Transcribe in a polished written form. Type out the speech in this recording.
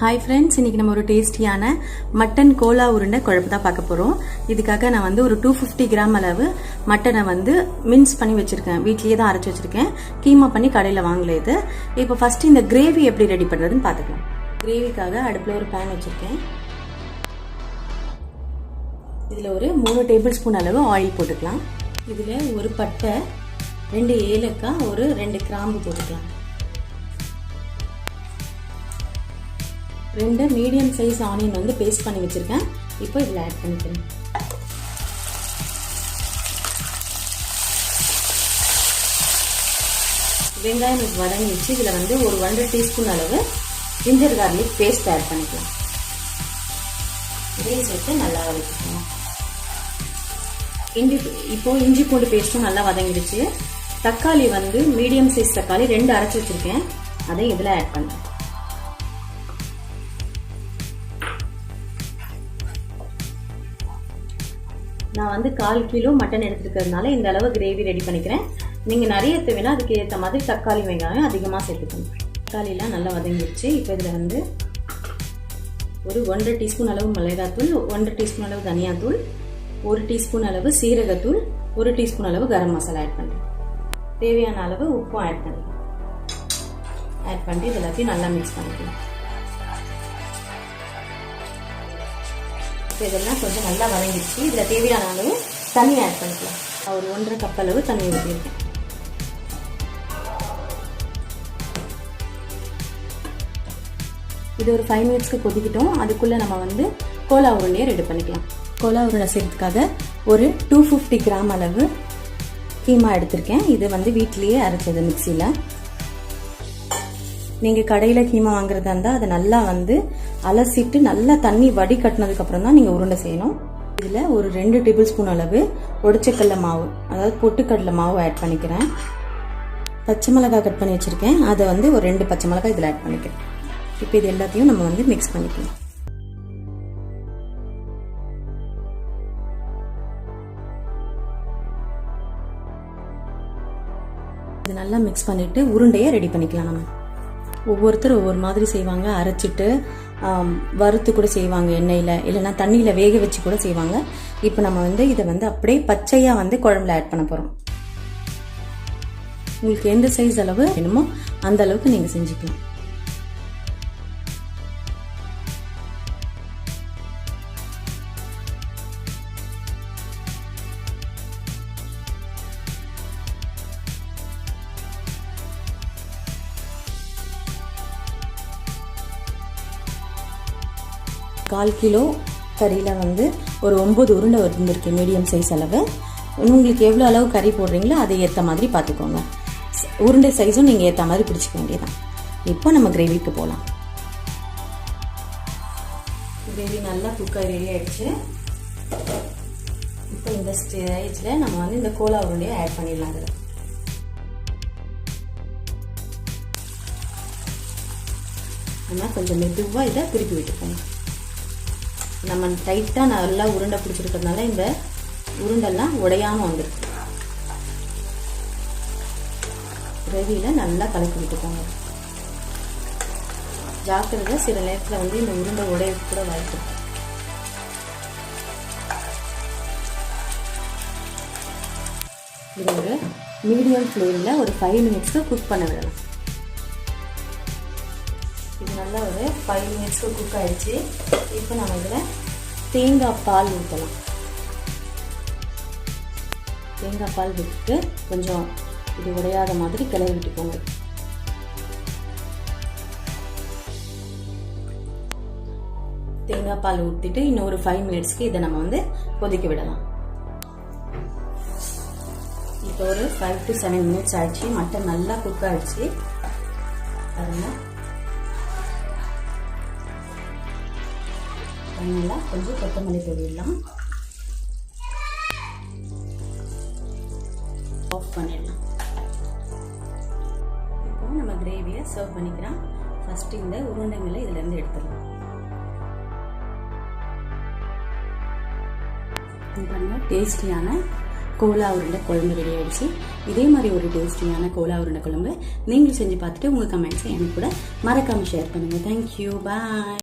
Hi friends, இன்னைக்கு நம்ம ஒரு டேஸ்டியான மட்டன் கோலா உருண்டை குழம்பு தான் பார்க்க போறோம். இதுக்காக நான் வந்து ஒரு 250 கிராம் அளவு மட்டனை வந்து மின்ஸ் பண்ணி வச்சிருக்கேன். வீட்லயே தான் அரைச்சு வச்சிருக்கேன். கீமா பண்ணி கடையில வாங்கல இது. இப்போ ஃபர்ஸ்ட் இந்த கிரேவி எப்படி ரெடி பண்றதுன்னு பார்த்துக்கலாம். கிரேவிக்காக அடுப்புல ஒரு pan வச்சிருக்கேன். இதுல ஒரு 3 டேபிள் ஸ்பூன் அளவு ஆயில் போட்டுக்கலாம். இதுல ஒரு பட்டை, 2 ஏலக்காய், ஒரு 2 கிராம்பு போட்டுக்கலாம். 2 மீடியம் சைஸ் ஆனியன் வந்து பேஸ்ட் பண்ணி வச்சிருக்கேன். இப்போ இதில் ஆட் பண்ணிக்கிறேன். வெங்காயம் வதங்கிச்சு. இதில் வந்து ஒரு 1.5 டீஸ்பூன் அளவு ஜிஞ்சர் கார்லிக் பேஸ்ட் ஆட் பண்ணிக்கலாம். இதையும் சேர்த்து நல்லா வதக்கிக்கலாம். இப்போ இஞ்சி பூண்டு பேஸ்ட்டும் நல்லா வதங்கிடுச்சு. தக்காளி வந்து மீடியம் சைஸ் தக்காளி 2 அரைச்சி வச்சிருக்கேன். அதை இதில் ஆட் பண்ணுறேன். நான் வந்து 1/4 கிலோ மட்டன் எடுத்துக்கிறதுனால இந்த அளவு கிரேவி ரெடி பண்ணிக்கிறேன். நீங்கள் நிறைய தேவைன்னா அதுக்கு ஏற்ற மாதிரி தக்காளி வெங்காயம் அதிகமாக சேர்த்துக்கணும். தக்காளிலாம் நல்லா வதங்கிடுச்சு. இப்போ இதில் வந்து ஒரு 1.5 டீஸ்பூன் அளவு மிளகாத்தூள், 1.5 டீஸ்பூன் அளவு தனியாத்தூள், 1 டீஸ்பூன் அளவு சீரகத்தூள், 1 டீஸ்பூன் அளவு கரம் மசாலா ஆட் பண்ணுறேன். தேவையான அளவு உப்பும் ஆட் பண்ணிக்கலாம். ஆட் பண்ணி இது எல்லாத்தையும் நல்லா மிக்ஸ் பண்ணிக்கலாம். இதெல்லாம் கொஞ்சம் நல்லா வதங்கிடுச்சு. இதில் தேவையான அளவு தண்ணி ஆட் பண்ணிக்கலாம். ஒரு 1.5 கப் அளவு தண்ணி ஊற்றிருக்கேன். இது ஒரு 5 மினிட்ஸ்க்கு கொதிக்கிட்டோம். அதுக்குள்ளே நம்ம வந்து கோலா உருண்டையை ரெடி பண்ணிக்கலாம். கோலா உருண்டை செய்யறதுக்காக ஒரு 250 கிராம் அளவு கீமா எடுத்திருக்கேன். இது வந்து வீட்டிலேயே அரைச்சது மிக்சியில். நீங்கள் கடையில் கீமா வாங்குறதா இருந்தால் அதை நல்லா வந்து அலசிட்டு நல்லா தண்ணி வடி கட்டினதுக்கு அப்புறம் தான் நீங்கள் உருண்டை செய்யணும். இதில் ஒரு 2 டேபிள் ஸ்பூன் அளவு உடைச்சக்கடலை மாவு, அதாவது பொட்டுக்கடலை மாவு ஆட் பண்ணிக்கிறேன். பச்சை மிளகாய் கட் பண்ணி வச்சுருக்கேன். அதை வந்து ஒரு 2 பச்சை மிளகாய் இதில் ஆட் பண்ணிக்கிறேன். இப்போ இது எல்லாத்தையும் நம்ம வந்து மிக்ஸ் பண்ணிக்கலாம். இது நல்லா மிக்ஸ் பண்ணிவிட்டு உருண்டையை ரெடி பண்ணிக்கலாம். நம்ம ஒவ்வொருத்தர் ஒவ்வொரு மாதிரி செய்வாங்க. அரைச்சிட்டு வறுத்து கூட செய்வாங்க எண்ணெயில், இல்லைன்னா தண்ணியில் வேக வச்சு கூட செய்வாங்க. இப்போ நம்ம வந்து இதை வந்து அப்படியே பச்சையாக வந்து குழம்புல ஆட் பண்ண போகிறோம். உங்களுக்கு எந்த சைஸ் அளவு வேணுமோ அந்த அளவுக்கு நீங்கள் செஞ்சுக்கலாம். கால் கிலோ கறியில் வந்து ஒரு 9 உருண்டை இருந்திருக்கு, மீடியம் சைஸ் அளவு. உங்களுக்கு எவ்வளோ அளவு கறி போடுறீங்களோ அதை ஏற்ற மாதிரி பார்த்துக்கோங்க. உருண்டை சைஸும் நீங்கள் ஏற்ற மாதிரி பிடிச்சிக்க வேண்டியதான். இப்போ நம்ம கிரேவிக்கு போகலாம். கிரேவி நல்லா குக்காய் ரெடி ஆகிடுச்சு. இப்போ இந்த ஸ்டேஜில் நம்ம வந்து இந்த கோலா உருண்டையை ஆட் பண்ணிடலாம். அதில் நம்ம கொஞ்சம் மெதுவாக இதை திருப்பி விட்டுக்கோங்க. நம்ம டைட்டாக நல்லா உருண்டை பிடிச்சிருக்கிறதுனால இந்த உருண்டெல்லாம் உடையாமல் வந்துருக்கு. கிரேவியில் நல்லா கலக்கி விட்டுக்கோங்க. ஜாக்கிரதை, சில நேரத்தில் வந்து இந்த உருண்டை உடைய கூட வாய்ப்பு. இது ஒரு மீடியம் ஃப்ளேமில் ஒரு 5 மினிட்ஸ்க்கு குக் பண்ண விடலாம். இது நல்லா ஒரு 5 மினிட்ஸ்க்கு குக் ஆகிடுச்சு. இப்போ நம்ம இதில் தேங்காய் பால் ஊற்றலாம். தேங்காய் பால் விட்டு கொஞ்சம் இது உடையாத மாதிரி கிளறி விட்டுக்கோங்க. தேங்காய் பால் ஊற்றிட்டு இன்னும் ஒரு 5 மினிட்ஸ்க்கு இதை நம்ம வந்து கொதிக்க விடலாம். இப்போ ஒரு 5 to 7 மினிட்ஸ் ஆயிடுச்சு. மட்டன் நல்லா குக் ஆகிடுச்சு. பாருங்க, ஃபைனலாக கொஞ்சம் கொத்தமல்லி போடலாம். ஆஃப் பண்ணிடலாம். இப்போ நம்ம கிரேவியை சர்வ் பண்ணிக்கலாம். ஃபர்ஸ்ட் இந்த உருண்டைங்களை இதிலேருந்து எடுத்துடலாம். பாருங்க, டேஸ்டியான கோலா உருண்டை குழம்பு ரெடி ஆயிடுச்சு. இதே மாதிரி ஒரு டேஸ்டியான கோலா உருண்டை குழம்பு நீங்களும் செஞ்சு பார்த்துட்டு உங்கள் கமெண்ட்ஸை எனக்கு கூட மறக்காமல் ஷேர் பண்ணுங்கள். தேங்க்யூ, பாய்.